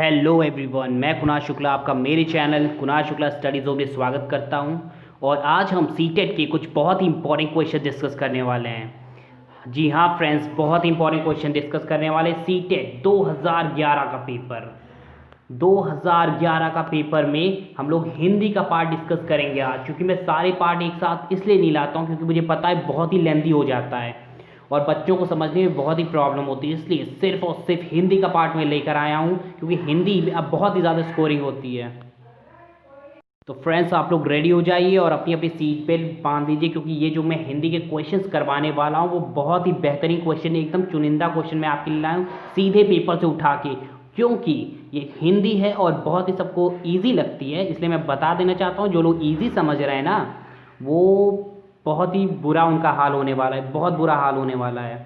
Hello everyone, मैं कुणाल शुक्ला आपका मेरे channel Kunal Shukla study zone में स्वागत करता हूं। और आज हम सीटेट के कुछ बहुत ही इंपॉर्टेंट क्वेश्चन डिस्कस करने वाले हैं। जी हाँ फ्रेंड्स, बहुत ही इंपॉर्टेंट क्वेश्चन डिस्कस करने वाले। सीटेट 2011 का पेपर 2011 का पेपर में हम लोग हिंदी का पार्ट डिस्कस करेंगे आज, क्योंकि मैं सारे पार्ट एक साथ इसलिए नहीं लाता हूँ क्योंकि मुझे पता है बहुत ही लेंदी हो जाता है और बच्चों को समझने में बहुत ही प्रॉब्लम होती है। इसलिए सिर्फ और सिर्फ हिंदी का पार्ट में लेकर आया हूँ, क्योंकि हिंदी में अब बहुत ही ज़्यादा स्कोरिंग होती है। तो फ्रेंड्स, आप लोग रेडी हो जाइए और अपनी अपनी सीट बेल्ट बांध दीजिए, क्योंकि ये जो मैं हिंदी के क्वेश्चंस करवाने वाला हूँ वो बहुत ही बेहतरीन क्वेश्चन है। एकदम चुनिंदा क्वेश्चन मैं आपके लिए लाया हूँ सीधे पेपर से उठा के, क्योंकि ये हिंदी है और बहुत ही सबको ईजी लगती है। इसलिए मैं बता देना चाहता हूँ, जो लोग ईजी समझ रहे हैं ना, वो बहुत ही बुरा उनका हाल होने वाला है, बहुत बुरा हाल होने वाला है।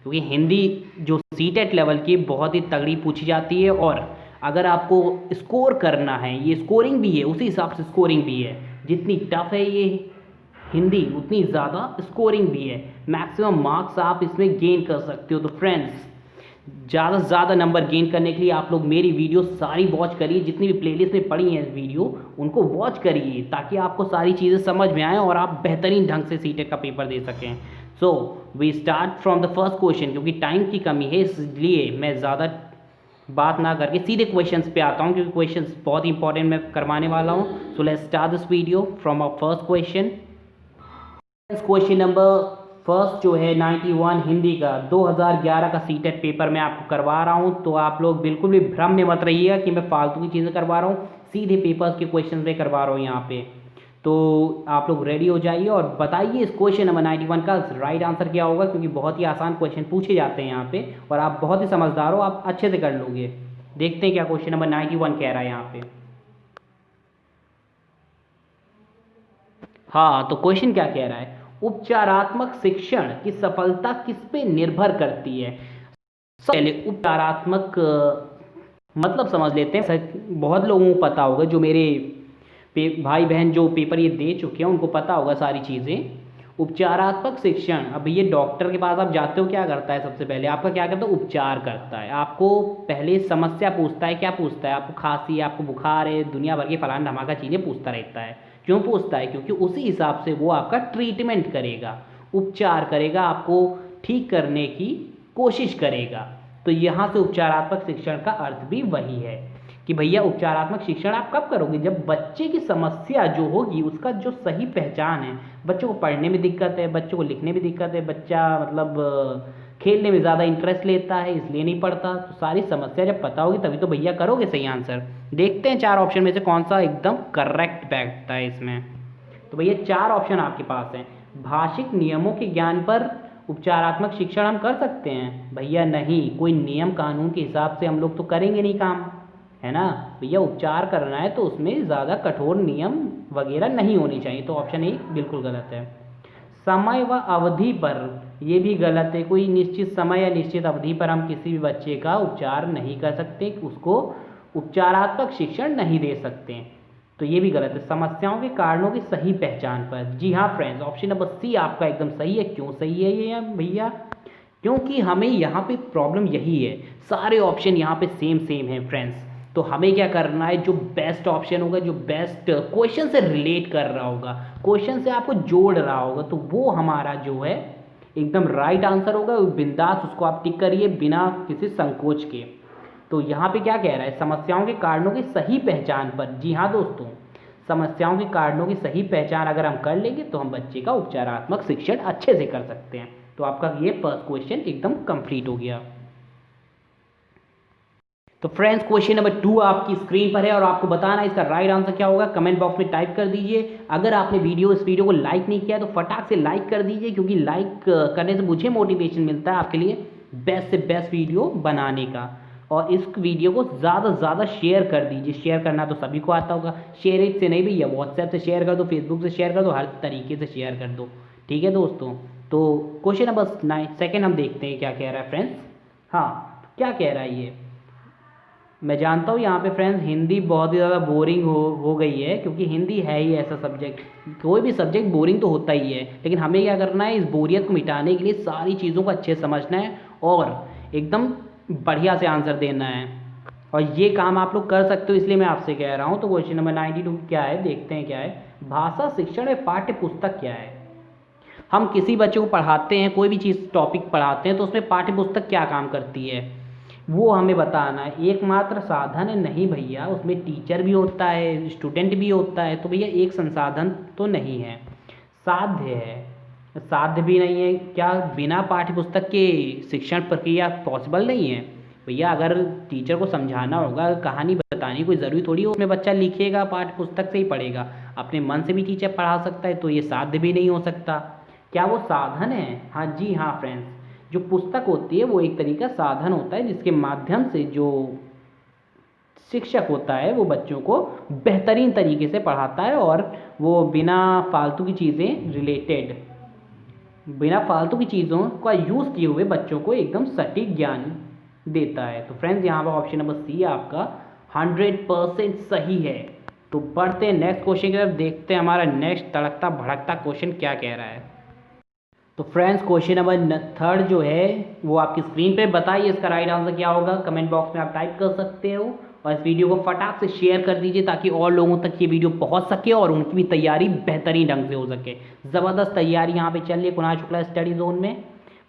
क्योंकि हिंदी जो सीटेट लेवल की बहुत ही तगड़ी पूछी जाती है, और अगर आपको स्कोर करना है, ये स्कोरिंग भी है, उसी हिसाब से स्कोरिंग भी है। जितनी टफ है ये हिंदी, उतनी ज़्यादा स्कोरिंग भी है। मैक्सिमम मार्क्स आप इसमें गेन कर सकते हो। तो फ्रेंड्स, ज़्यादा से ज़्यादा नंबर गेन करने के लिए आप लोग मेरी वीडियो सारी वॉच करिए, जितनी भी प्लेलिस्ट में पड़ी हैं वीडियो उनको वॉच करिए, ताकि आपको सारी चीज़ें समझ में आएँ और आप बेहतरीन ढंग से सीटेट का पेपर दे सकें। So we start from the first question. क्योंकि टाइम की कमी है, इसलिए मैं ज़्यादा बात ना करके सीधे क्वेश्चंस पे आता हूँ, क्योंकि क्वेश्चंस बहुत इंपॉर्टेंट मैं करवाने वाला हूँ। So let's start this video from our first question. Question number first जो है 91 हिंदी का 2011 का सीटेट पेपर मैं आपको करवा रहा हूँ। तो आप लोग बिल्कुल भी भ्रम में मत रहिएगा कि मैं फालतू की चीज़ें करवा रहा हूँ, सीधे पेपर्स के क्वेश्चन में करवा रहा हूँ यहाँ पे। तो आप लोग रेडी हो जाइए और बताइए इस क्वेश्चन नंबर 91 का राइट आंसर क्या होगा, क्योंकि बहुत ही आसान क्वेश्चन पूछे जाते हैं यहाँ पे और आप बहुत ही समझदार हो, आप अच्छे से कर लोगे। देखते हैं क्या क्वेश्चन नंबर 91 कह रहा है यहाँ पे। हाँ, तो क्वेश्चन क्या कह रहा है? उपचारात्मक शिक्षण की सफलता किस पे निर्भर करती है? पहले उपचारात्मक मतलब समझ लेते हैं। बहुत लोगों को पता होगा, जो मेरे भाई बहन जो पेपर ये दे चुके हैं उनको पता होगा सारी चीज़ें। उपचारात्मक शिक्षण, अब ये डॉक्टर के पास आप जाते हो, क्या करता है? सबसे पहले आपका क्या करता है? उपचार करता है। आपको पहले समस्या पूछता है। क्या पूछता है? आपको खांसी है, आपको बुखार है, दुनिया भर की फलान धमाका चीज़ें पूछता रहता है। क्यों पूछता है? क्योंकि उसी हिसाब से वो आपका ट्रीटमेंट करेगा, उपचार करेगा, आपको ठीक करने की कोशिश करेगा। तो यहाँ से उपचारात्मक शिक्षण का अर्थ भी वही है कि भैया उपचारात्मक शिक्षण आप कब करोगे? जब बच्चे की समस्या जो होगी उसका जो सही पहचान है। बच्चों को पढ़ने में दिक्कत है, बच्चों को लिखने में दिक्कत है, बच्चा मतलब खेलने में ज़्यादा इंटरेस्ट लेता है इसलिए नहीं पढ़ता। तो सारी समस्या जब पता होगी तभी तो भैया करोगे सही आंसर। देखते हैं चार ऑप्शन में से कौन सा एकदम करेक्ट बैठता है इसमें। तो भैया चार ऑप्शन आपके पास हैं। भाषिक नियमों के ज्ञान पर उपचारात्मक शिक्षण हम कर सकते हैं? भैया नहीं, कोई नियम कानून के हिसाब से हम लोग तो करेंगे नहीं काम, है ना भैया। उपचार करना है तो उसमें ज़्यादा कठोर नियम वगैरह नहीं होने चाहिए। तो ऑप्शन ए बिल्कुल गलत है। समय व अवधि पर, ये भी गलत है। कोई निश्चित समय या निश्चित अवधि पर हम किसी भी बच्चे का उपचार नहीं कर सकते, उसको उपचारात्मक शिक्षण नहीं दे सकते। तो ये भी गलत है। समस्याओं के कारणों की सही पहचान पर, जी हाँ फ्रेंड्स, ऑप्शन नंबर सी आपका एकदम सही है। क्यों सही है ये भैया? क्योंकि हमें यहाँ पे प्रॉब्लम यही है, सारे ऑप्शन यहाँ पे सेम सेम है फ्रेंड्स। तो हमें क्या करना है? जो बेस्ट ऑप्शन होगा, जो बेस्ट क्वेश्चन से रिलेट कर रहा होगा, क्वेश्चन से आपको जोड़ रहा होगा, तो वो हमारा जो है एकदम राइट आंसर होगा। बिंदास उसको आप टिक करिए बिना किसी संकोच के। तो यहाँ पे क्या कह रहा है? समस्याओं के कारणों की सही पहचान पर। जी हाँ दोस्तों, समस्याओं के कारणों की सही पहचान अगर हम कर लेंगे तो हम बच्चे का उपचारात्मक शिक्षण अच्छे से कर सकते हैं। तो आपका ये फर्स्ट क्वेश्चन एकदम कंप्लीट हो गया। तो फ्रेंड्स, क्वेश्चन नंबर 2 आपकी स्क्रीन पर है और आपको बताना है इसका राइट आंसर क्या होगा। कमेंट बॉक्स में टाइप कर दीजिए। अगर आपने इस वीडियो को लाइक नहीं किया तो फटाक से लाइक कर दीजिए, क्योंकि लाइक करने से मुझे मोटिवेशन मिलता है आपके लिए बेस्ट से बेस्ट वीडियो बनाने का। और इस वीडियो को ज़्यादा से ज़्यादा शेयर कर दीजिए। शेयर करना तो सभी को आता होगा, शेयर इट से नहीं भैया, व्हाट्सएप से शेयर कर दो, फेसबुक से शेयर कर दो, हर तरीके से शेयर कर दो। ठीक है दोस्तों। तो क्वेश्चन नंबर 9 सेकेंड हम देखते हैं क्या कह रहा है फ्रेंड्स। हाँ, क्या कह रहा है ये? मैं जानता हूँ यहाँ पे फ्रेंड्स हिंदी बहुत ही ज़्यादा बोरिंग हो गई है, क्योंकि हिंदी है ही ऐसा सब्जेक्ट, कोई भी सब्जेक्ट बोरिंग तो होता ही है। लेकिन हमें क्या करना है? इस बोरियत को मिटाने के लिए सारी चीज़ों को अच्छे से समझना है और एकदम बढ़िया से आंसर देना है। और ये काम आप लोग कर सकते हो, इसलिए मैं आपसे कह रहा हूँ। तो क्वेश्चन नंबर 92 क्या है, देखते हैं क्या है। भाषा शिक्षण में पाठ्य पुस्तक क्या है। हम किसी बच्चे को पढ़ाते हैं, कोई भी चीज़ टॉपिक पढ़ाते हैं, तो उसमें पाठ्य पुस्तक क्या काम करती है वो हमें बताना है। एकमात्र साधन है नहीं भैया, उसमें टीचर भी होता है, स्टूडेंट भी होता है, तो भैया एक संसाधन तो नहीं है, साध्य है। साध्य भी नहीं है क्या, बिना पाठ्य पुस्तक के शिक्षण प्रक्रिया पॉसिबल नहीं है भैया। अगर टीचर को समझाना होगा, कहानी बतानी, कोई ज़रूरी थोड़ी है उसमें बच्चा लिखेगा, पाठ्य पुस्तक से ही पढ़ेगा। अपने मन से भी टीचर पढ़ा सकता है, तो ये साध्य भी नहीं हो सकता। क्या वो साधन है? हाँ जी हाँ फ्रेंड्स, जो पुस्तक होती है वो एक तरीका साधन होता है, जिसके माध्यम से जो शिक्षक होता है वो बच्चों को बेहतरीन तरीके से पढ़ाता है, और वो बिना फालतू की चीज़ों का यूज़ किए हुए बच्चों को एकदम सटीक ज्ञान देता है। तो फ्रेंड्स यहाँ पर ऑप्शन नंबर सी आपका 100% सही है। तो बढ़ते हैं नेक्स्ट क्वेश्चन की तरफ, देखते हैं हमारा नेक्स्ट तड़कता भड़कता क्वेश्चन क्या कह रहा है। तो फ्रेंड्स क्वेश्चन नंबर थर्ड जो है वो आपकी स्क्रीन पे बताइए, इसका राइट आंसर क्या होगा। कमेंट बॉक्स में आप टाइप कर सकते हो, और इस वीडियो को फटाक से शेयर कर दीजिए ताकि और लोगों तक ये वीडियो पहुंच सके और उनकी भी तैयारी बेहतरीन ढंग से हो सके। ज़बरदस्त तैयारी यहाँ पे चल रही है कुणाल शुक्ला स्टडी जोन में।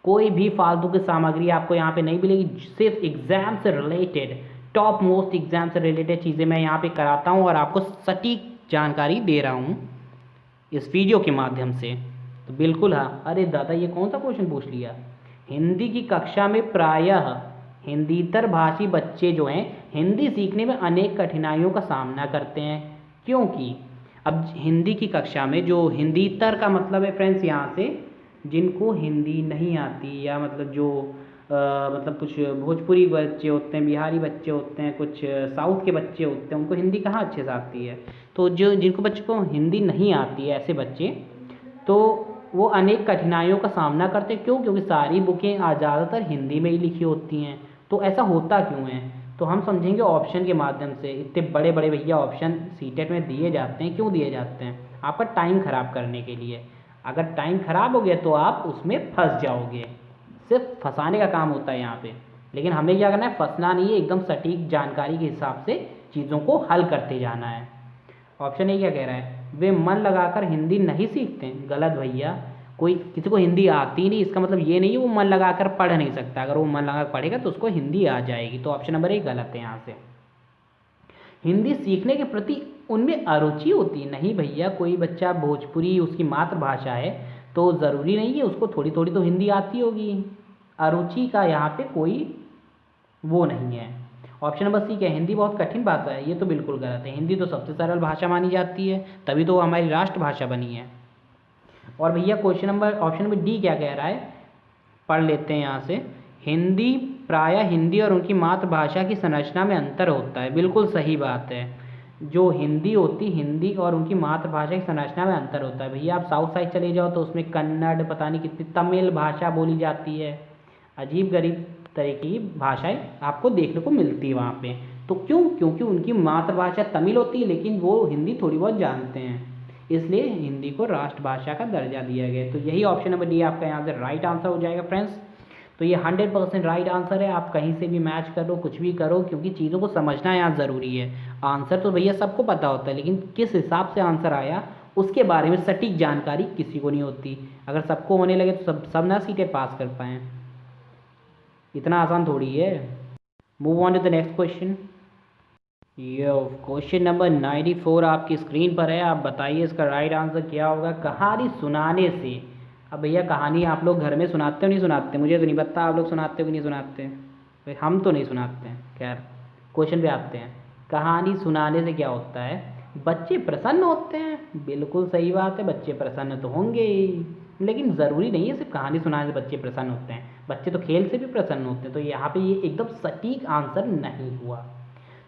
कोई भी फालतू की सामग्री आपको यहाँ पे नहीं मिलेगी, सिर्फ एग्जाम से रिलेटेड, टॉप मोस्ट एग्जाम से रिलेटेड चीज़ें मैं यहाँ पे कराता हूँ और आपको सटीक जानकारी दे रहा हूँ इस वीडियो के माध्यम से। तो बिल्कुल हाँ, अरे दादा ये कौन सा क्वेश्चन पूछ लिया। हिंदी की कक्षा में प्रायः हिंदीतर भाषी बच्चे जो हैं हिंदी सीखने में अनेक कठिनाइयों का सामना करते हैं, क्योंकि अब हिंदी की कक्षा में जो हिंदीतर का मतलब है फ्रेंड्स यहाँ से जिनको हिंदी नहीं आती, या मतलब जो मतलब कुछ भोजपुरी बच्चे होते हैं, बिहारी बच्चे होते हैं, कुछ साउथ के बच्चे होते हैं, उनको हिंदी कहाँ अच्छे से आती है। तो जो जिनको बच्चों को हिंदी नहीं आती है, ऐसे बच्चे तो वो अनेक कठिनाइयों का सामना करते हैं। क्यों? क्योंकि सारी बुकें ज़्यादातर हिंदी में ही लिखी होती हैं। तो ऐसा होता क्यों है, तो हम समझेंगे ऑप्शन के माध्यम से। इतने बड़े बड़े भैया ऑप्शन सीटेट में दिए जाते हैं, क्यों दिए जाते हैं? आपका टाइम ख़राब करने के लिए। अगर टाइम ख़राब हो गया तो आप उसमें फंस जाओगे, सिर्फ फंसाने का काम होता है यहाँ पे। लेकिन हमें क्या करना है, फंसना नहीं है, एकदम सटीक जानकारी के हिसाब से चीज़ों को हल करते जाना है। ऑप्शन ए क्या कह रहा है, वे मन लगाकर हिंदी नहीं सीखते। गलत भैया, कोई किसी को हिंदी आती नहीं इसका मतलब ये नहीं है वो मन लगाकर पढ़ नहीं सकता। अगर वो मन लगाकर पढ़ेगा तो उसको हिंदी आ जाएगी। तो ऑप्शन नंबर ए गलत है यहाँ से। हिंदी सीखने के प्रति उनमें अरुचि होती है। नहीं भैया, कोई बच्चा भोजपुरी उसकी मातृभाषा है तो ज़रूरी नहीं है उसको थोड़ी थोड़ी तो हिंदी आती होगी। अरुचि का यहाँ पे कोई वो नहीं है। ऑप्शन नंबर सी क्या है, हिंदी बहुत कठिन भाषा है। ये तो बिल्कुल गलत है, हिंदी तो सबसे सरल भाषा मानी जाती है, तभी तो हमारी राष्ट्रभाषा बनी है। और भैया ऑप्शन नंबर डी क्या कह रहा है, पढ़ लेते हैं यहाँ से। हिंदी प्रायः हिंदी और उनकी मातृभाषा की संरचना में अंतर होता है। बिल्कुल सही बात है, जो हिंदी और उनकी मातृभाषा की संरचना में अंतर होता है। भैया आप साउथ साइड चले जाओ तो उसमें कन्नड़, पता नहीं कितनी तमिल भाषा बोली जाती है, अजीब गरीब तरह की भाषाएं आपको देखने को मिलती है वहाँ पे। तो क्यों? क्योंकि उनकी मातृभाषा तमिल होती है लेकिन वो हिंदी थोड़ी बहुत जानते हैं, इसलिए हिंदी को राष्ट्रभाषा का दर्जा दिया गया। तो यही ऑप्शन नंबर डी आपका यहाँ से राइट आंसर हो जाएगा फ्रेंड्स। तो ये 100% राइट आंसर है। आप कहीं से भी मैच करो, कुछ भी करो, क्योंकि चीज़ों को समझना यहाँ ज़रूरी है। आंसर तो भैया सबको पता होता है, लेकिन किस हिसाब से आंसर आया उसके बारे में सटीक जानकारी किसी को नहीं होती। अगर सबको होने लगे तो सब ना सीटें पास कर पाएँ, इतना आसान थोड़ी है। Move on to the next question. ये क्वेश्चन नंबर 94 आपकी स्क्रीन पर है। आप बताइए इसका राइट आंसर क्या होगा। कहानी सुनाने से, अब भैया कहानी आप लोग घर में सुनाते हो नहीं सुनाते, मुझे तो नहीं पता आप लोग सुनाते हो कि नहीं सुनाते। भाई हम तो नहीं सुनाते हैं। खैर क्वेश्चन पे आते हैं। कहानी सुनाने से क्या होता है, बच्चे प्रसन्न होते हैं। बिल्कुल सही बात है, बच्चे प्रसन्न तो होंगे ही, लेकिन ज़रूरी नहीं है सिर्फ कहानी सुनाने से बच्चे प्रसन्न होते हैं, बच्चे तो खेल से भी प्रसन्न होते हैं। तो यहाँ पे ये एकदम सटीक आंसर नहीं हुआ।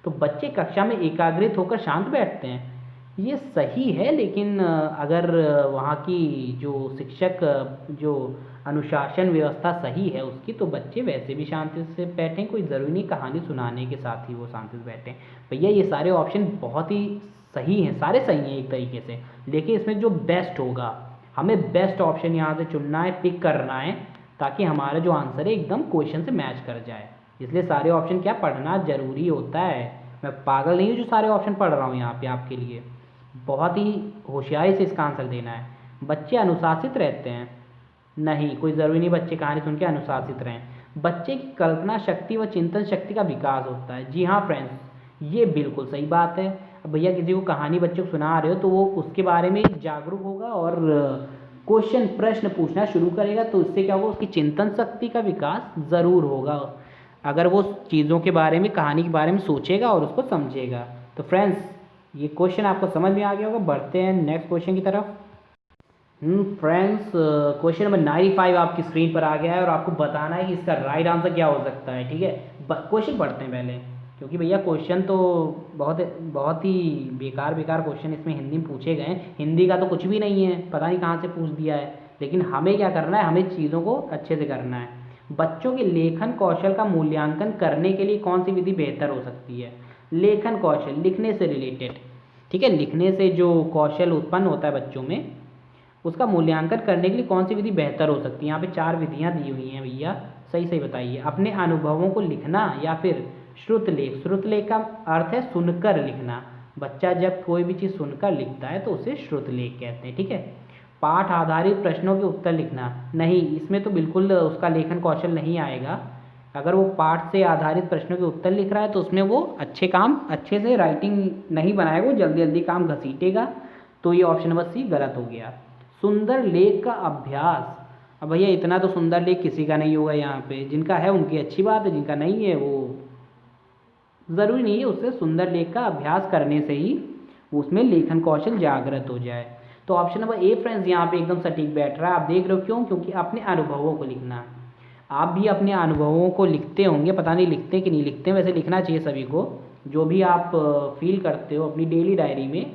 तो बच्चे कक्षा में एकाग्रित होकर शांत बैठते हैं, ये सही है, लेकिन अगर वहाँ की जो शिक्षक जो अनुशासन व्यवस्था सही है उसकी, तो बच्चे वैसे भी शांति से बैठें। कोई ज़रूरी नहीं कहानी सुनाने के साथ ही वो शांति से बैठें। भैया ये सारे ऑप्शन बहुत ही सही हैं, सारे सही हैं एक तरीके से, लेकिन इसमें जो बेस्ट होगा हमें बेस्ट ऑप्शन यहाँ से चुनना है, पिक करना है, ताकि हमारा जो आंसर है एकदम क्वेश्चन से मैच कर जाए। इसलिए सारे ऑप्शन क्या पढ़ना ज़रूरी होता है। मैं पागल नहीं हूँ जो सारे ऑप्शन पढ़ रहा हूँ यहाँ पे आपके लिए। बहुत ही होशियारी से इसका आंसर देना है। बच्चे अनुशासित रहते हैं? नहीं, कोई ज़रूरी नहीं बच्चे कहानी सुन के अनुशासित रहें। बच्चे की कल्पना शक्ति व चिंतन शक्ति का विकास होता है। जी हाँ फ्रेंड्स, ये बिल्कुल सही बात है। अब भैया किसी को कहानी बच्चों को सुना रहे हो तो वो उसके बारे में जागरूक होगा और क्वेश्चन प्रश्न पूछना शुरू करेगा, तो इससे क्या होगा, उसकी चिंतन शक्ति का विकास ज़रूर होगा अगर वो चीज़ों के बारे में, कहानी के बारे में सोचेगा और उसको समझेगा। तो फ्रेंड्स, ये क्वेश्चन आपको समझ में आ गया होगा। बढ़ते हैं नेक्स्ट क्वेश्चन की तरफ। फ्रेंड्स, क्वेश्चन नंबर 95 आपकी स्क्रीन पर आ गया है और आपको बताना है कि इसका राइट आंसर क्या हो सकता है। ठीक है, क्वेश्चन पढ़ते हैं पहले, क्योंकि भैया क्वेश्चन तो बहुत बहुत ही बेकार बेकार क्वेश्चन इसमें हिंदी में पूछे गए हैं। हिंदी का तो कुछ भी नहीं है, पता नहीं कहाँ से पूछ दिया है। लेकिन हमें क्या करना है, हमें चीज़ों को अच्छे से करना है। बच्चों के लेखन कौशल का मूल्यांकन करने के लिए कौन सी विधि बेहतर हो सकती है? लेखन कौशल, लिखने से रिलेटेड। ठीक है, लिखने से जो कौशल उत्पन्न होता है बच्चों में, उसका मूल्यांकन करने के लिए कौन सी विधि बेहतर हो सकती है? यहाँ पे 4 विधियाँ दी हुई हैं भैया, सही सही बताइए। अपने अनुभवों को लिखना या फिर श्रुतलेख। श्रुतलेख का अर्थ है सुनकर लिखना। बच्चा जब कोई भी चीज़ सुनकर लिखता है तो उसे श्रुतलेख कहते हैं। ठीक है। पाठ आधारित प्रश्नों के उत्तर लिखना। नहीं, इसमें तो बिल्कुल उसका लेखन कौशल नहीं आएगा। अगर वो पाठ से आधारित प्रश्नों के उत्तर लिख रहा है तो उसमें वो अच्छे से राइटिंग नहीं बनाएगा, वो जल्दी जल्दी काम घसीटेगा। तो ये ऑप्शन नंबर सी गलत हो गया। सुंदर लेख का अभ्यास। अब भैया इतना तो सुंदर लेख किसी का नहीं होगा यहाँ पे। जिनका है उनकी अच्छी बात है, जिनका नहीं है वो ज़रूरी नहीं है उससे सुंदर लेख का अभ्यास करने से ही उसमें लेखन कौशल जागृत हो जाए। तो ऑप्शन नंबर ए फ्रेंड्स यहाँ पे एकदम सटीक बैठ रहा है। आप देख रहे हो क्यों? क्योंकि अपने अनुभवों को लिखना। आप भी अपने अनुभवों को लिखते होंगे, पता नहीं लिखते कि नहीं लिखते, वैसे लिखना चाहिए सभी को। जो भी आप फील करते हो अपनी डेली डायरी में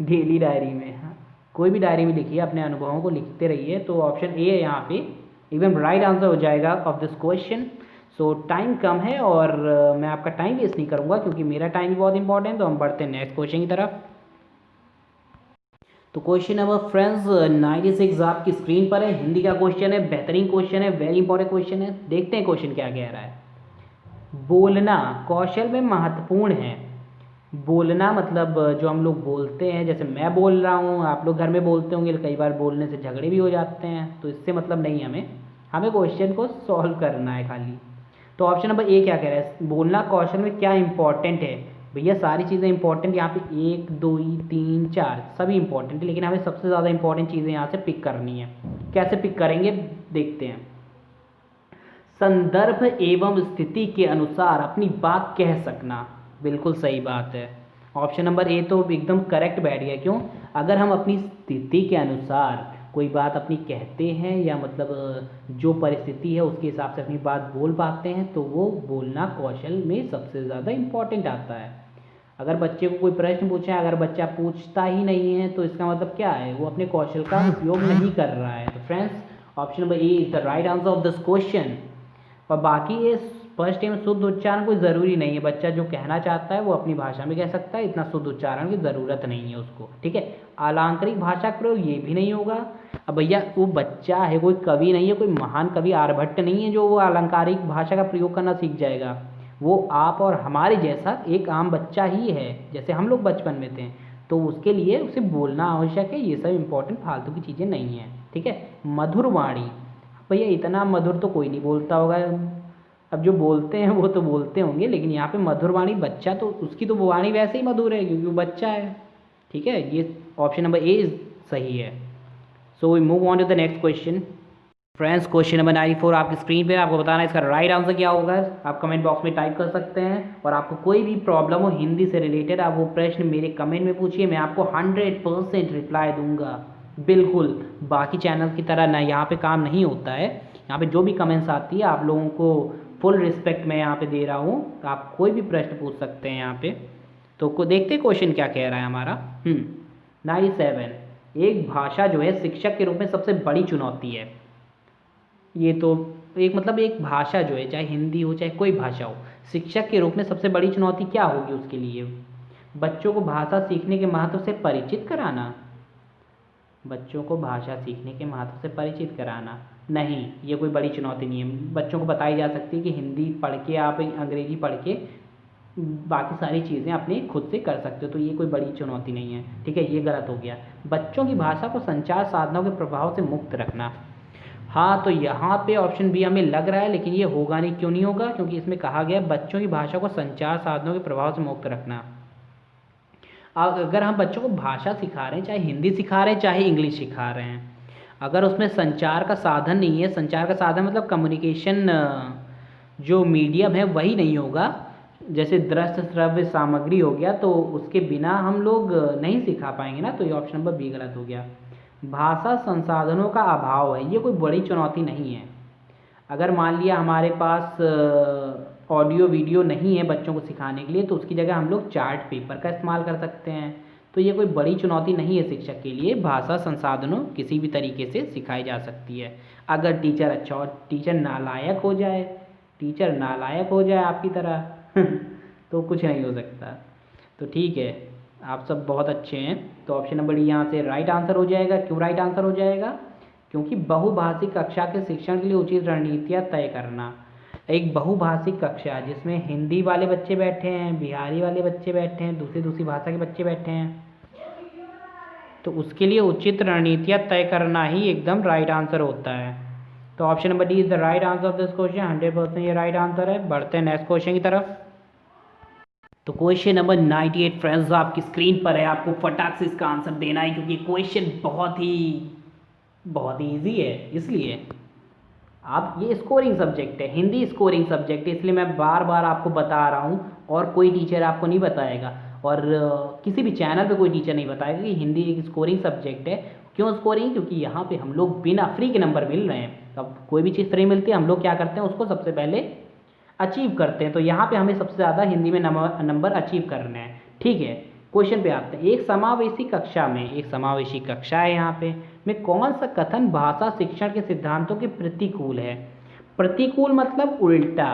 डेली डायरी में, हाँ, कोई भी डायरी में लिखिए, अपने अनुभवों को लिखते रहिए। तो ऑप्शन ए है यहाँ पे एकदम राइट आंसर हो जाएगा of this question. So time कम है और मैं आपका टाइम वेस्ट नहीं करूँगा क्योंकि मेरा टाइम भी बहुत इंपॉर्टेंट। तो हम बढ़ते हैं नेक्स्ट क्वेश्चन की तरफ। तो क्वेश्चन नंबर फ्रेंड्स 96 आपकी स्क्रीन पर है। हिंदी का क्वेश्चन है, बेहतरीन क्वेश्चन है, वेरी इंपॉर्टेंट क्वेश्चन है। देखते हैं क्वेश्चन क्या कह रहा है। बोलना कौशल में महत्वपूर्ण है। बोलना मतलब जो हम लोग बोलते हैं, जैसे मैं बोल रहा हूँ, आप लोग घर में बोलते होंगे, कई बार बोलने से झगड़े भी हो जाते हैं, तो इससे मतलब नहीं हमें हमें क्वेश्चन को सॉल्व करना है खाली। तो ऑप्शन नंबर ए क्या कह रहा है, बोलना कौशल में क्या इंपॉर्टेंट है? भैया सारी चीज़ें इंपॉर्टेंट यहाँ पे 1 2 3 4 सभी इंपॉर्टेंट है, लेकिन हमें सबसे ज़्यादा इंपॉर्टेंट चीज़ें यहाँ से पिक करनी है। कैसे पिक करेंगे देखते हैं। संदर्भ एवं स्थिति के अनुसार अपनी बात कह सकना, बिल्कुल सही बात है। ऑप्शन नंबर ए तो एकदम करेक्ट बैठ गया। क्यों? अगर हम अपनी स्थिति के अनुसार कोई बात अपनी कहते हैं या मतलब जो परिस्थिति है उसके हिसाब से अपनी बात बोल पाते हैं तो वो बोलना कौशल में सबसे ज़्यादा इम्पॉर्टेंट आता है। अगर बच्चे को कोई प्रश्न पूछे, अगर बच्चा पूछता ही नहीं है तो इसका मतलब क्या है, वो अपने कौशल का उपयोग नहीं कर रहा है। तो friends, option number A is the right answer of this question. और बाकी ये स्पष्ट एवं शुद्ध उच्चारण कोई ज़रूरी नहीं है। बच्चा जो कहना चाहता है वो अपनी भाषा में कह सकता है, इतना शुद्ध उच्चारण की ज़रूरत नहीं है उसको। ठीक है। अलंकारिक भाषा का प्रयोग ये भी नहीं होगा। अब भैया वो बच्चा है, कोई कवि नहीं है, कोई महान कवि आर्यभट्ट नहीं है जो वो अलंकारिक भाषा का प्रयोग करना सीख जाएगा। वो आप और हमारे जैसा एक आम बच्चा ही है, जैसे हम लोग बचपन में थे। तो उसके लिए उसे बोलना आवश्यक है। ये सब इंपॉर्टेंट फालतू की चीज़ें नहीं हैं। ठीक है। मधुर वाणी, भैया इतना मधुर तो कोई नहीं बोलता होगा। अब जो बोलते हैं वो तो बोलते होंगे, लेकिन यहाँ पे मधुर वाणी बच्चा, तो उसकी तो वाणी वैसे ही मधुर है क्योंकि वो बच्चा है। ठीक है, ये ऑप्शन नंबर ए सही है। So we move on to the next question. Friends, question number 94 आपकी स्क्रीन पे, आपको बताना है इसका राइट आंसर क्या होगा। आप कमेंट बॉक्स में टाइप कर सकते हैं और आपको कोई भी प्रॉब्लम हो हिंदी से रिलेटेड, आप वो प्रश्न मेरे कमेंट में पूछिए, मैं आपको 100% रिप्लाई दूंगा। बिल्कुल बाकी चैनल की तरह ना यहाँ पे काम नहीं होता है। यहाँ पे जो भी कमेंट्स आती है आप लोगों को फुल रिस्पेक्ट मैं यहाँ पे दे रहा हूँ। तो आप कोई भी प्रश्न पूछ सकते हैं यहाँ पे। तो देखते क्वेश्चन क्या कह रहा है हमारा। 97, एक भाषा जो है शिक्षक के रूप में सबसे बड़ी चुनौती है। ये तो एक मतलब एक भाषा जो है, चाहे हिंदी हो चाहे कोई भाषा हो, शिक्षक के रूप में सबसे बड़ी चुनौती क्या होगी उसके लिए? बच्चों को भाषा सीखने के महत्व से परिचित कराना। बच्चों को भाषा सीखने के महत्व से परिचित कराना। नहीं, ये कोई बड़ी चुनौती नहीं है। बच्चों को बताई जा सकती है कि हिंदी पढ़ के आप अंग्रेजी पढ़ के बाकी सारी चीज़ें अपने खुद से कर सकते हो, तो ये कोई बड़ी चुनौती नहीं है। ठीक है, ये गलत हो गया। बच्चों की भाषा को संचार साधनों के प्रभाव से मुक्त रखना, हाँ तो यहाँ पे ऑप्शन बी हमें लग रहा है, लेकिन ये होगा नहीं। क्यों नहीं होगा? क्योंकि इसमें कहा गया है बच्चों की भाषा को संचार साधनों के प्रभाव से मुक्त रखना। अगर हम बच्चों को भाषा सिखा रहे हैं, चाहे हिंदी सिखा रहे हैं चाहे इंग्लिश सिखा रहे हैं, अगर उसमें संचार का साधन नहीं है, संचार का साधन मतलब कम्युनिकेशन जो मीडियम है वही नहीं होगा, जैसे दृश्य श्रव्य सामग्री हो गया, तो उसके बिना हम लोग नहीं सिखा पाएंगे ना, तो ये ऑप्शन नंबर बी गलत हो गया। भाषा संसाधनों का अभाव है, ये कोई बड़ी चुनौती नहीं है। अगर मान लिया हमारे पास ऑडियो वीडियो नहीं है बच्चों को सिखाने के लिए, तो उसकी जगह हम लोग चार्ट पेपर का इस्तेमाल कर सकते हैं, तो ये कोई बड़ी चुनौती नहीं है शिक्षक के लिए। भाषा संसाधनों किसी भी तरीके से सिखाई जा सकती है। अगर टीचर अच्छा और टीचर नालायक हो जाए, टीचर नालायक हो जाए आपकी तरह तो कुछ नहीं हो सकता। तो ठीक है, आप सब बहुत अच्छे हैं। तो ऑप्शन नंबर डी यहाँ से राइट आंसर हो जाएगा। क्यों राइट आंसर हो जाएगा? क्योंकि बहुभाषिक कक्षा के शिक्षण के लिए उचित रणनीतियाँ तय करना। एक बहुभाषिक कक्षा जिसमें हिंदी वाले बच्चे बैठे हैं, बिहारी वाले बच्चे बैठे हैं, दूसरी दूसरी भाषा के बच्चे बैठे हैं, तो उसके लिए उचित रणनीतियाँ तय करना ही एकदम राइट आंसर होता है। तो option number D is the right answer of this question. 100% ये राइट आंसर है। बढ़ते हैं नेक्स्ट क्वेश्चन की तरफ। तो क्वेश्चन नंबर 98 फ्रेंड्स आपकी स्क्रीन पर है। आपको फटाक से इसका आंसर देना है, क्योंकि क्वेश्चन बहुत ही ईजी है। इसलिए आप, ये स्कोरिंग सब्जेक्ट है, हिंदी स्कोरिंग सब्जेक्ट है, इसलिए मैं बार बार आपको बता रहा हूँ, और कोई टीचर आपको नहीं बताएगा, और किसी भी चैनल पे कोई टीचर नहीं बताएगा कि हिंदी एक स्कोरिंग सब्जेक्ट है। क्यों स्कोरिंग? क्योंकि यहाँ पे हम लोग बिना फ्री के नंबर मिल रहे हैं। अब कोई भी चीज़ फ्री मिलती है, हम लोग क्या करते हैं, उसको सबसे पहले अचीव करते हैं। तो यहाँ पे हमें सबसे ज़्यादा हिंदी में नंबर अचीव करने हैं। ठीक है, क्वेश्चन पे आते हैं। एक समावेशी कक्षा में, एक समावेशी कक्षा है यहाँ पे, में कौन सा कथन भाषा शिक्षण के सिद्धांतों के प्रतिकूल है? प्रतिकूल मतलब उल्टा।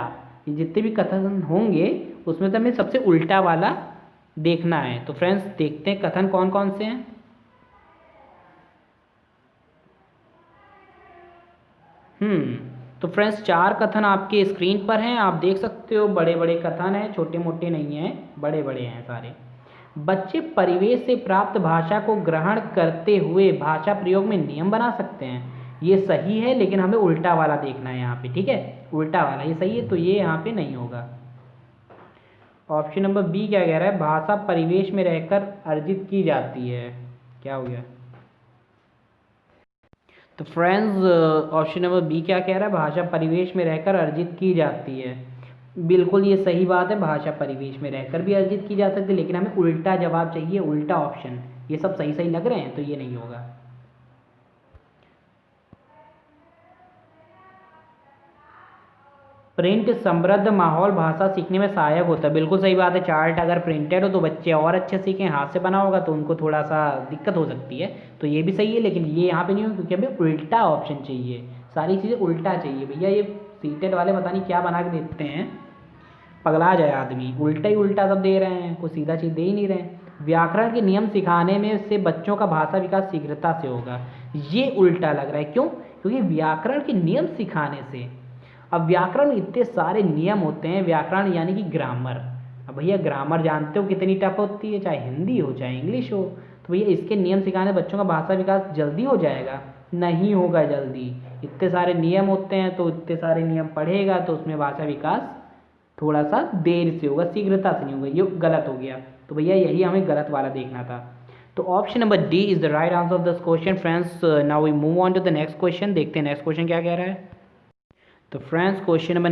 जितने भी कथन होंगे उसमें से हमें सबसे उल्टा वाला देखना है। तो फ्रेंड्स देखते हैं कथन कौन कौन से हैं। तो फ्रेंड्स 4 कथन आपके स्क्रीन पर हैं, आप देख सकते हो। बड़े बड़े कथन हैं, छोटे मोटे नहीं हैं, बड़े बड़े हैं सारे। बच्चे परिवेश से प्राप्त भाषा को ग्रहण करते हुए भाषा प्रयोग में नियम बना सकते हैं। ये सही है, लेकिन हमें उल्टा वाला देखना है यहाँ पे। ठीक है, उल्टा वाला ये सही है, तो ये यहाँ पे नहीं होगा। ऑप्शन नंबर बी क्या कह रहा है? भाषा परिवेश में रहकर अर्जित की जाती है। क्या हो गया? तो फ्रेंड्स ऑप्शन नंबर बी क्या कह रहा है? भाषा परिवेश में रहकर अर्जित की जाती है। बिल्कुल ये सही बात है, भाषा परिवेश में रहकर भी अर्जित की जा सकती है, लेकिन हमें उल्टा जवाब चाहिए, उल्टा ऑप्शन। ये सब सही सही लग रहे हैं, तो ये नहीं होगा। प्रिंट समृद्ध माहौल भाषा सीखने में सहायक होता है। बिल्कुल सही बात है। चार्ट अगर प्रिंटेड हो तो बच्चे और अच्छे सीखें, हाथ से बना होगा तो उनको थोड़ा सा दिक्कत हो सकती है, तो ये भी सही है, लेकिन ये यहाँ पे नहीं हो, क्योंकि हमें उल्टा ऑप्शन चाहिए। सारी चीज़ें उल्टा चाहिए भैया। ये सीटेड वाले पता नहीं क्या बना के देते हैं, पगला जाए आदमी। उल्टा ही उल्टा सब दे रहे हैं, कोई सीधा चीज़ दे ही नहीं रहे हैं। व्याकरण के नियम सिखाने में से बच्चों का भाषा विकास शीघ्रता से होगा। ये उल्टा लग रहा है। क्यों? क्योंकि व्याकरण के नियम सिखाने से, अब व्याकरण में इतने सारे नियम होते हैं। व्याकरण यानी कि ग्रामर। अब भैया ग्रामर जानते हो कितनी टफ होती है, चाहे हिंदी हो चाहे इंग्लिश हो। तो भैया इसके नियम सिखाने बच्चों का भाषा विकास जल्दी हो जाएगा? नहीं होगा जल्दी। इतने सारे नियम होते हैं, तो इतने सारे नियम पढ़ेगा तो उसमें भाषा विकास थोड़ा सा देर से होगा, शीघ्रता से नहीं होगा। ये गलत हो गया। तो भैया यही हमें गलत वाला देखना था। तो option number D is the right answer of this question. Friends now we move on to the next question. देखते हैं नेक्स्ट क्वेश्चन क्या कह रहा है। तो फ्रेंड्स क्वेश्चन नंबर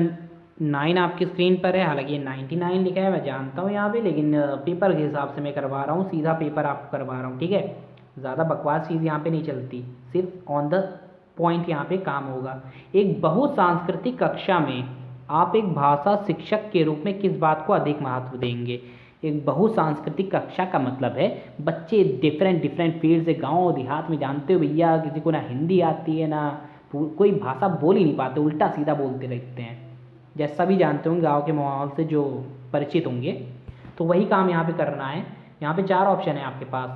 9 आपकी स्क्रीन पर है। हालांकि ये 99 लिखा है, मैं जानता हूँ यहाँ पे, लेकिन पेपर के हिसाब से मैं करवा रहा हूँ, सीधा पेपर आपको करवा रहा हूँ। ठीक है, ज़्यादा बकवास चीज़ यहाँ पे नहीं चलती, सिर्फ ऑन द पॉइंट यहाँ पे काम होगा। एक बहुसांस्कृतिक कक्षा में आप एक भाषा शिक्षक के रूप में किस बात को अधिक महत्व देंगे? एक बहुसांस्कृतिक कक्षा का मतलब है बच्चे डिफरेंट फील्ड से, गाँव देहात में, जानते हो भैया किसी को ना हिंदी आती है ना कोई भाषा बोल ही नहीं पाते, उल्टा सीधा बोलते रहते हैं। जैसा भी जानते होंगे, गांव के माहौल से जो परिचित होंगे, तो वही काम यहाँ पे करना है। यहाँ पे 4 ऑप्शन है आपके पास,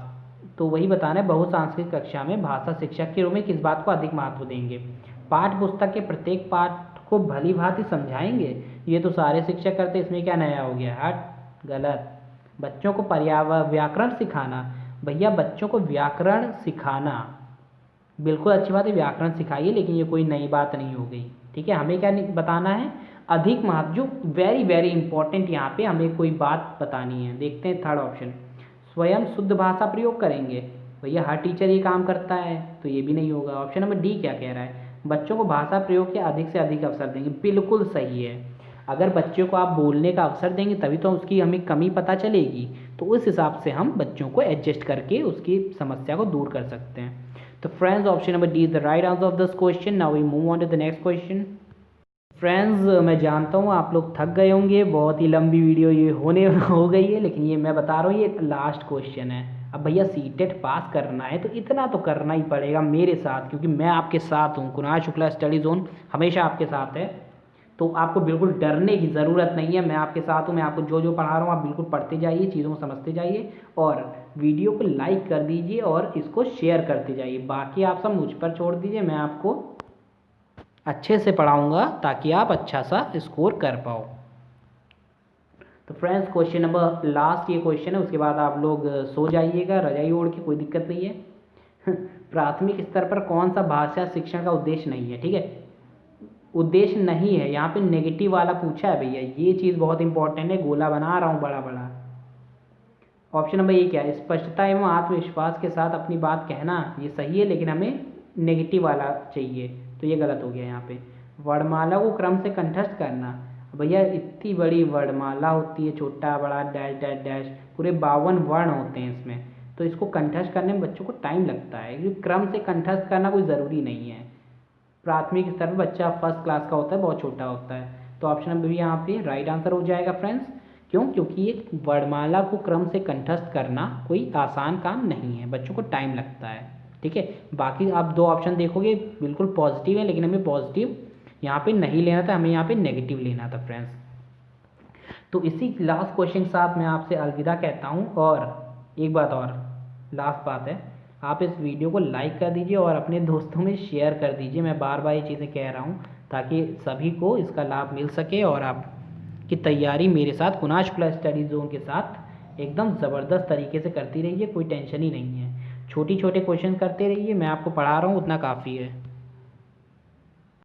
तो वही बताना है बहुसांस्कृतिक कक्षा में भाषा शिक्षक के रूप में किस बात को अधिक महत्व देंगे। पाठ्य पुस्तक के प्रत्येक पाठ को भली भांति समझाएंगे, ये तो सारे शिक्षक करते, इसमें क्या नया हो गया? हट, गलत। बच्चों को व्याकरण सिखाना, भैया बच्चों को व्याकरण सिखाना बिल्कुल अच्छी बात है, व्याकरण सिखाइए, लेकिन ये कोई नई बात नहीं हो गई। ठीक है, हमें क्या बताना है? अधिक महत्व, जो वेरी वेरी इंपॉर्टेंट यहाँ पे हमें कोई बात बतानी है। देखते हैं थर्ड ऑप्शन, स्वयं शुद्ध भाषा प्रयोग करेंगे। भैया हर टीचर ये काम करता है, तो ये भी नहीं होगा। ऑप्शन नंबर डी क्या कह रहा है? बच्चों को भाषा प्रयोग के अधिक से अधिक अवसर देंगे। बिल्कुल सही है। अगर बच्चों को आप बोलने का अवसर देंगे तभी तो उसकी हमें कमी पता चलेगी, तो उस हिसाब से हम बच्चों को एडजस्ट करके उसकी समस्या को दूर कर सकते हैं। तो friends, option number D is the right answer of this question. Now we move on to the next question. Friends, मैं जानता हूँ आप लोग थक गए होंगे, बहुत ही लंबी वीडियो ये हो गई है, लेकिन ये मैं बता रहा हूँ, ये लास्ट क्वेश्चन है। अब भैया सीटेट पास करना है तो इतना तो करना ही पड़ेगा मेरे साथ, क्योंकि मैं आपके साथ हूँ। कुणाल शुक्ला स्टडी जोन हमेशा आपके साथ है, तो आपको बिल्कुल डरने की ज़रूरत नहीं है। मैं आपके साथ हूँ, मैं आपको जो जो पढ़ा रहा हूँ आप बिल्कुल पढ़ते जाइए, चीज़ों को समझते जाइए, और वीडियो को लाइक कर दीजिए और इसको शेयर करते जाइए। बाकी आप सब मुझ पर छोड़ दीजिए, मैं आपको अच्छे से पढ़ाऊँगा ताकि आप अच्छा सा स्कोर कर पाओ। तो फ्रेंड्स, क्वेश्चन नंबर लास्ट ये क्वेश्चन है, उसके बाद आप लोग सो जाइएगा रजाई ओढ़ के, कोई दिक्कत नहीं है। प्राथमिक स्तर पर कौन सा भाषा शिक्षण का उद्देश्य नहीं है? ठीक है, उद्देश्य नहीं है, यहाँ पे नेगेटिव वाला पूछा है भैया, ये चीज़ बहुत इंपॉर्टेंट है। गोला बना रहा हूँ बड़ा बड़ा। ऑप्शन नंबर ए क्या है? स्पष्टता एवं आत्मविश्वास के साथ अपनी बात कहना, ये सही है, लेकिन हमें नेगेटिव वाला चाहिए, तो ये गलत हो गया यहाँ पे। वर्णमाला को क्रम से कंठस्थ करना, भैया इतनी बड़ी वर्णमाला होती है, छोटा बड़ा डैश डैश डैश, पूरे 52 वर्ण होते हैं इसमें, तो इसको कंठस्थ करने में बच्चों को टाइम लगता है, क्योंकि क्रम से कंठस्थ करना कोई ज़रूरी नहीं है। प्राथमिक स्तर पर बच्चा फर्स्ट क्लास का होता है, बहुत छोटा होता है, तो ऑप्शन नंबर भी यहाँ पे राइट आंसर हो जाएगा फ्रेंड्स। क्यों? क्योंकि एक वर्णमाला को क्रम से कंठस्थ करना कोई आसान काम नहीं है, बच्चों को टाइम लगता है। ठीक है, बाकी आप दो ऑप्शन देखोगे बिल्कुल पॉजिटिव है, लेकिन हमें पॉजिटिव यहाँ पे नहीं लेना था, हमें यहाँ पे नेगेटिव लेना था फ्रेंड्स। तो इसी लास्ट क्वेश्चन के साथ मैं आपसे अलविदा कहता हूँ। और एक बात और, लास्ट बात है, आप इस वीडियो को लाइक कर दीजिए और अपने दोस्तों में शेयर कर दीजिए। मैं बार बार ये चीज़ें कह रहा हूँ ताकि सभी को इसका लाभ मिल सके, और आपकी तैयारी मेरे साथ कुणाल शुक्ला स्टडी जोन के साथ एकदम ज़बरदस्त तरीके से करती रहिए, कोई टेंशन ही नहीं है। छोटे छोटे क्वेश्चन करते रहिए, मैं आपको पढ़ा रहा हूँ उतना काफ़ी है।